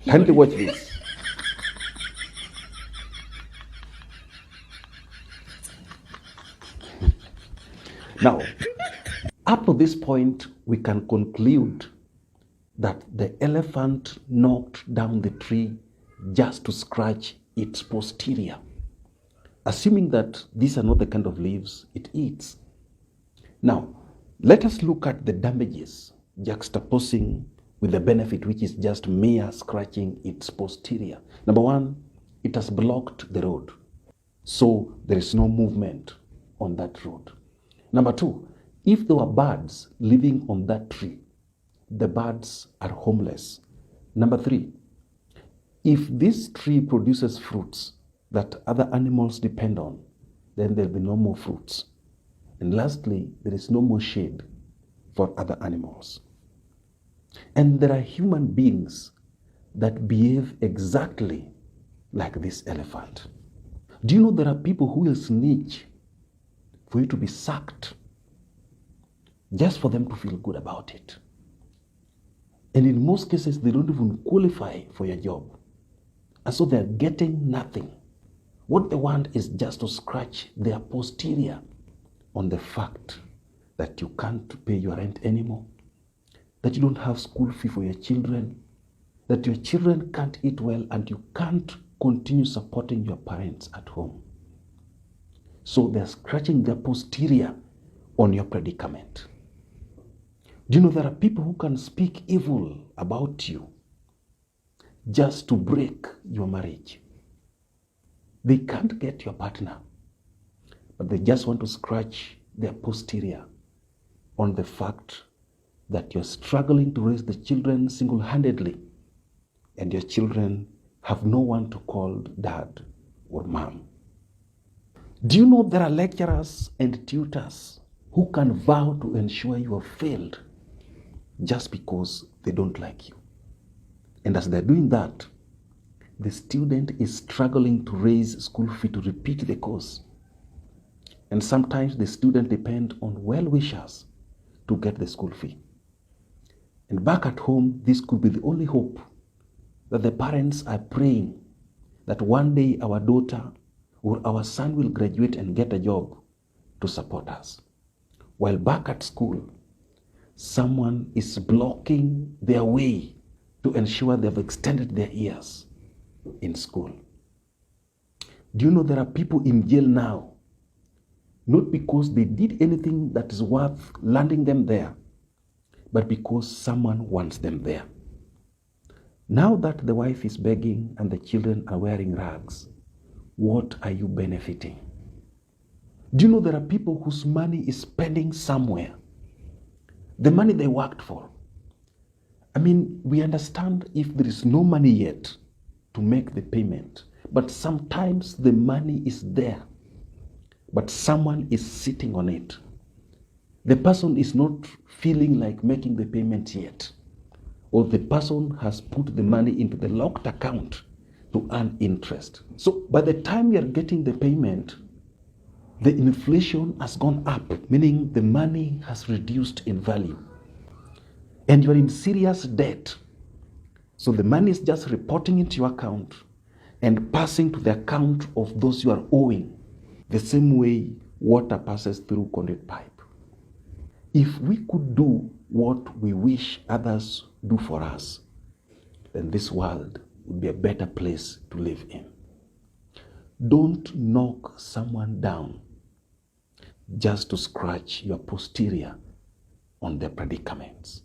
Kindly watch this. Now, up to this point, we can conclude that the elephant knocked down the tree just to scratch its posterior, assuming that these are not the kind of leaves it eats. Now, let us look at the damages juxtaposing with the benefit, which is just mere scratching its posterior. Number one, it has blocked the road, so there is no movement on that road. Number two, if there were birds living on that tree, the birds are homeless. Number three, if this tree produces fruits that other animals depend on, then there'll be no more fruits. And lastly, there is no more shade for other animals. And there are human beings that behave exactly like this elephant. Do you know there are people who will snitch for you to be sacked just for them to feel good about it? And in most cases, they don't even qualify for your job. And so they're getting nothing. What they want is just to scratch their posterior on the fact that you can't pay your rent anymore, that you don't have school fee for your children, that your children can't eat well, and you can't continue supporting your parents at home. So they're scratching their posterior on your predicament. Do you know there are people who can speak evil about you just to break your marriage? They can't get your partner, but they just want to scratch their posterior on the fact that you're struggling to raise the children single-handedly, and your children have no one to call dad or mom. Do you know there are lecturers and tutors who can vow to ensure you have failed just because they don't like you? And as they're doing that, the student is struggling to raise school fee to repeat the course. And sometimes the student depends on well-wishers to get the school fee. And back at home, this could be the only hope that the parents are praying that one day our daughter or our son will graduate and get a job to support us. While back at school, someone is blocking their way to ensure they've extended their years in school. Do you know there are people in jail now, not because they did anything that is worth landing them there, but because someone wants them there? Now that the wife is begging and the children are wearing rags, what are you benefiting? Do you know there are people whose money is spending somewhere? The money they worked for. I mean, we understand if there is no money yet to make the payment, but sometimes the money is there, but someone is sitting on it. The person is not feeling like making the payment yet, or the person has put the money into the locked account to earn interest. So by the time you are getting the payment, the inflation has gone up, meaning the money has reduced in value. And you are in serious debt. So the money is just reporting into your account and passing to the account of those you are owing, the same way water passes through conduit pipe. If we could do what we wish others do for us, then this world would be a better place to live in. Don't knock someone down just to scratch your posterior on their predicaments.